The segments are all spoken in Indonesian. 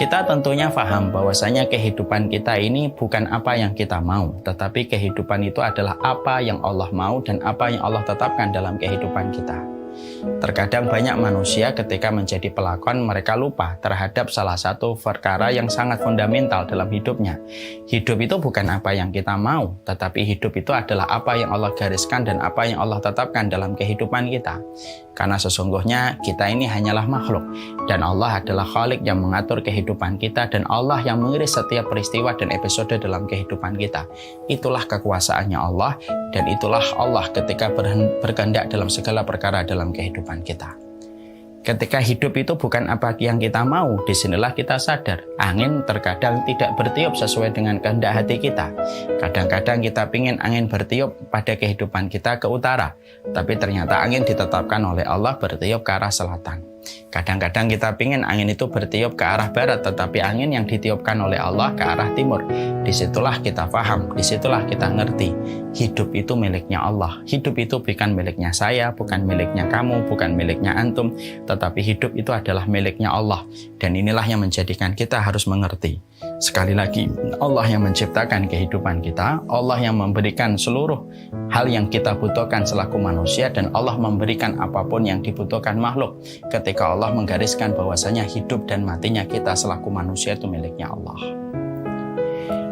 Kita tentunya paham bahwasanya kehidupan kita ini bukan apa yang kita mau, tetapi kehidupan itu adalah apa yang Allah mau dan apa yang Allah tetapkan dalam kehidupan kita. Terkadang banyak manusia ketika menjadi pelakon mereka lupa terhadap salah satu perkara yang sangat fundamental dalam hidupnya. Hidup itu bukan apa yang kita mau, tetapi hidup itu adalah apa yang Allah gariskan dan apa yang Allah tetapkan dalam kehidupan kita. Karena sesungguhnya kita ini hanyalah makhluk dan Allah adalah Khalik yang mengatur kehidupan kita dan Allah yang mengiris setiap peristiwa dan episode dalam kehidupan kita. Itulah kekuasaannya Allah dan itulah Allah ketika berkehendak dalam segala perkara dalam kehidupan kita. Ketika hidup itu bukan apa yang kita mau, disinilah kita sadar angin terkadang tidak bertiup sesuai dengan kehendak hati kita. Kadang-kadang kita ingin angin bertiup pada kehidupan kita ke utara, tapi ternyata angin ditetapkan oleh Allah bertiup ke arah selatan. Kadang-kadang kita ingin angin itu bertiup ke arah barat, tetapi angin yang ditiupkan oleh Allah ke arah timur. Disitulah kita paham, disitulah kita ngerti. Hidup itu miliknya Allah. Hidup itu bukan miliknya saya, bukan miliknya kamu, bukan miliknya antum, tetapi hidup itu adalah miliknya Allah. Dan inilah yang menjadikan kita harus mengerti. Sekali lagi, Allah yang menciptakan kehidupan kita, Allah yang memberikan seluruh hal yang kita butuhkan selaku manusia, dan Allah memberikan apapun yang dibutuhkan makhluk. Ketika Allah menggariskan bahwasanya hidup dan matinya kita selaku manusia itu miliknya Allah.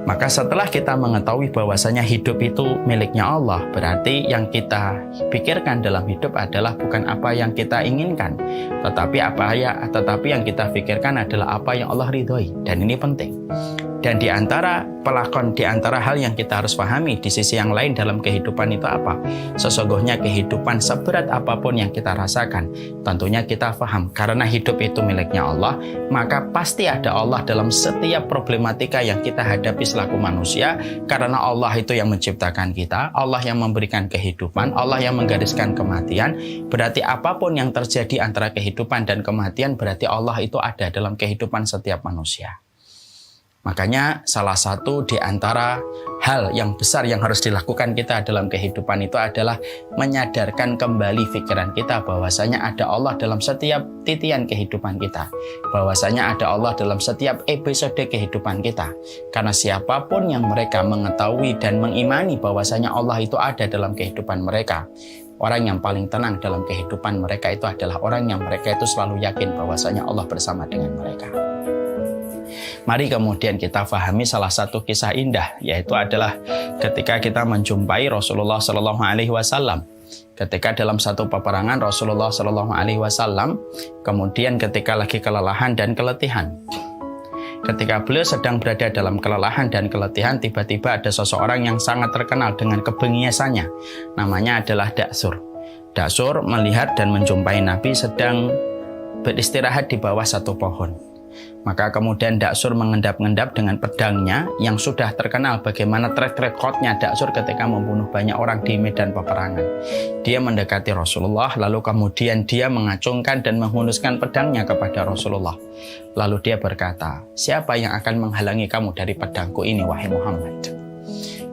Maka setelah kita mengetahui bahwasanya hidup itu miliknya Allah, berarti yang kita pikirkan dalam hidup adalah bukan apa yang kita inginkan, tetapi yang kita pikirkan adalah apa yang Allah ridhoi. Dan ini penting. Dan di antara hal yang kita harus pahami di sisi yang lain dalam kehidupan itu apa? Sesungguhnya kehidupan seberat apapun yang kita rasakan, tentunya kita paham karena hidup itu miliknya Allah, maka pasti ada Allah dalam setiap problematika yang kita hadapi selaku manusia, karena Allah itu yang menciptakan kita, Allah yang memberikan kehidupan, Allah yang menggariskan kematian. Berarti apapun yang terjadi antara kehidupan dan kematian, berarti Allah itu ada dalam kehidupan setiap manusia. Makanya salah satu di antara hal yang besar yang harus dilakukan kita dalam kehidupan itu adalah menyadarkan kembali pikiran kita bahwasanya ada Allah dalam setiap titian kehidupan kita. Bahwasanya ada Allah dalam setiap episode kehidupan kita. Karena siapapun yang mereka mengetahui dan mengimani bahwasanya Allah itu ada dalam kehidupan mereka, orang yang paling tenang dalam kehidupan mereka itu adalah orang yang mereka itu selalu yakin bahwasanya Allah bersama dengan mereka. Mari kemudian kita pahami salah satu kisah indah, yaitu adalah ketika kita menjumpai Rasulullah Shallallahu Alaihi Wasallam. Ketika dalam satu peperangan Rasulullah Shallallahu Alaihi Wasallam, kemudian ketika lagi kelelahan dan keletihan. Ketika beliau sedang berada dalam kelelahan dan keletihan, tiba-tiba ada seseorang yang sangat terkenal dengan kebengiasannya. Namanya adalah Daksur. Daksur melihat dan menjumpai Nabi sedang beristirahat di bawah satu pohon. Maka kemudian Daksur mengendap-endap dengan pedangnya yang sudah terkenal bagaimana track recordnya Daksur ketika membunuh banyak orang di medan peperangan. Dia mendekati Rasulullah, lalu kemudian dia mengacungkan dan menghunuskan pedangnya kepada Rasulullah. Lalu dia berkata, "Siapa yang akan menghalangi kamu dari pedangku ini, wahai Muhammad?"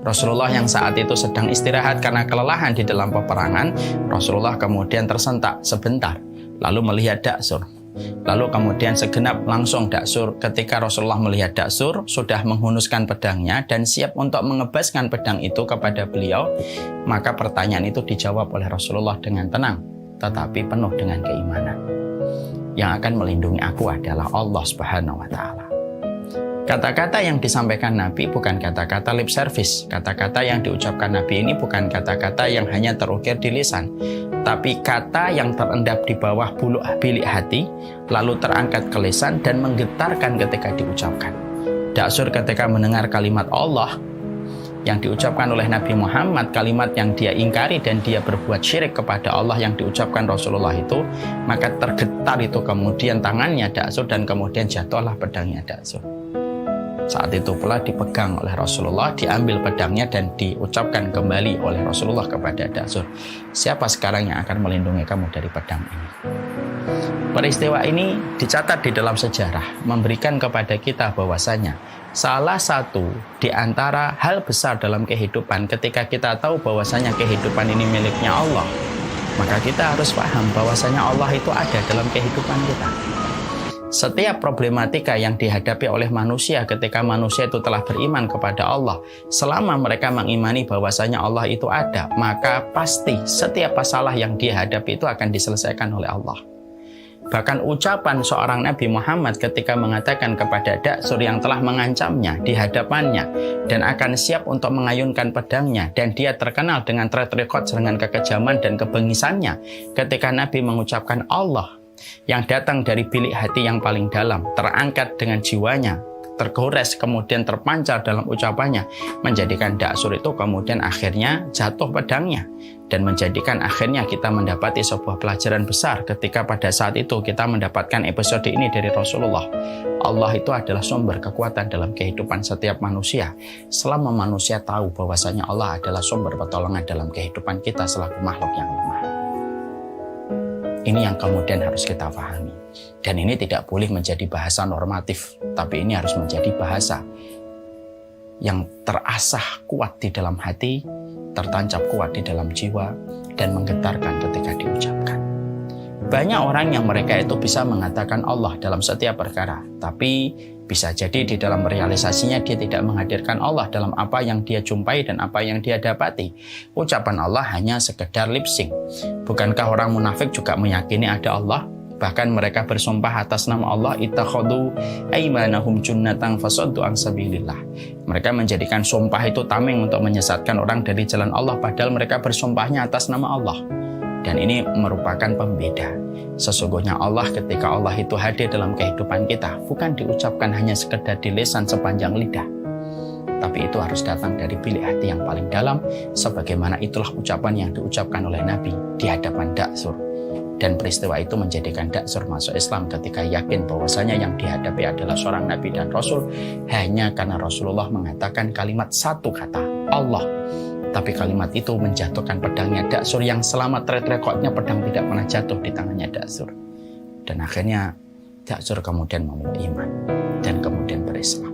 Rasulullah yang saat itu sedang istirahat karena kelelahan di dalam peperangan, Rasulullah kemudian tersentak sebentar, lalu melihat Daksur. Lalu kemudian segenap langsung Daksur, ketika Rasulullah melihat Daksur sudah menghunuskan pedangnya dan siap untuk mengebaskan pedang itu kepada beliau, maka pertanyaan itu dijawab oleh Rasulullah dengan tenang, tetapi penuh dengan keimanan. Yang akan melindungi aku adalah Allah Subhanahu wa Ta'ala. Kata-kata yang disampaikan Nabi bukan kata-kata lip service. Kata-kata yang diucapkan Nabi ini bukan kata-kata yang hanya terukir di lisan, tapi kata yang terendap di bawah bulu bilik hati, lalu terangkat ke lisan dan menggetarkan ketika diucapkan. Daksur ketika mendengar kalimat Allah yang diucapkan oleh Nabi Muhammad, kalimat yang dia ingkari dan dia berbuat syirik kepada Allah yang diucapkan Rasulullah itu, maka tergetar itu kemudian tangannya Daksur dan kemudian jatuhlah pedangnya Daksur. Saat itu pula dipegang oleh Rasulullah, diambil pedangnya dan diucapkan kembali oleh Rasulullah kepada Daksur, "Siapa sekarang yang akan melindungi kamu dari pedang ini?" Peristiwa ini dicatat di dalam sejarah, memberikan kepada kita bahwasanya salah satu di antara hal besar dalam kehidupan ketika kita tahu bahwasanya kehidupan ini miliknya Allah, maka kita harus paham bahwasanya Allah itu ada dalam kehidupan kita. Setiap problematika yang dihadapi oleh manusia ketika manusia itu telah beriman kepada Allah, selama mereka mengimani bahwasanya Allah itu ada, maka pasti setiap masalah yang dihadapi itu akan diselesaikan oleh Allah. Bahkan ucapan seorang Nabi Muhammad ketika mengatakan kepada Da'sur yang telah mengancamnya di hadapannya dan akan siap untuk mengayunkan pedangnya, dan dia terkenal dengan track record dengan kekejaman dan kebengisannya, ketika Nabi mengucapkan Allah yang datang dari bilik hati yang paling dalam, terangkat dengan jiwanya, tergores kemudian terpancar dalam ucapannya, menjadikan Da'sur itu kemudian akhirnya jatuh pedangnya, dan menjadikan akhirnya kita mendapati sebuah pelajaran besar ketika pada saat itu kita mendapatkan episode ini dari Rasulullah. Allah itu adalah sumber kekuatan dalam kehidupan setiap manusia. Selama manusia tahu bahwasanya Allah adalah sumber pertolongan dalam kehidupan kita selaku makhluk yang lemah. Ini yang kemudian harus kita pahami. Dan ini tidak boleh menjadi bahasa normatif, tapi ini harus menjadi bahasa yang terasah kuat di dalam hati, tertancap kuat di dalam jiwa, dan menggetarkan ketika diucapkan. Banyak orang yang mereka itu bisa mengatakan Allah dalam setiap perkara, tapi bisa jadi di dalam realisasinya dia tidak menghadirkan Allah dalam apa yang dia jumpai dan apa yang dia dapati. Ucapan Allah hanya sekedar lip sync. Bukankah orang munafik juga meyakini ada Allah? Bahkan mereka bersumpah atas nama Allah, ittakhadhu aymanahum junnatan fasaddu an sabilillah. Mereka menjadikan sumpah itu tameng untuk menyesatkan orang dari jalan Allah, padahal mereka bersumpahnya atas nama Allah. Dan ini merupakan pembeda. Sesungguhnya Allah, ketika Allah itu hadir dalam kehidupan kita, bukan diucapkan hanya sekedar di lisan sepanjang lidah, tapi itu harus datang dari bilik hati yang paling dalam, sebagaimana itulah ucapan yang diucapkan oleh Nabi di hadapan Da'sur. Dan peristiwa itu menjadikan Da'sur masuk Islam ketika yakin bahwasanya yang dihadapi adalah seorang Nabi dan Rasul, hanya karena Rasulullah mengatakan kalimat satu kata, Allah. Tapi kalimat itu menjatuhkan pedangnya Da'sur yang selama track recordnya pedang tidak pernah jatuh di tangannya Da'sur. Dan akhirnya Da'sur kemudian memilih iman dan kemudian berislam.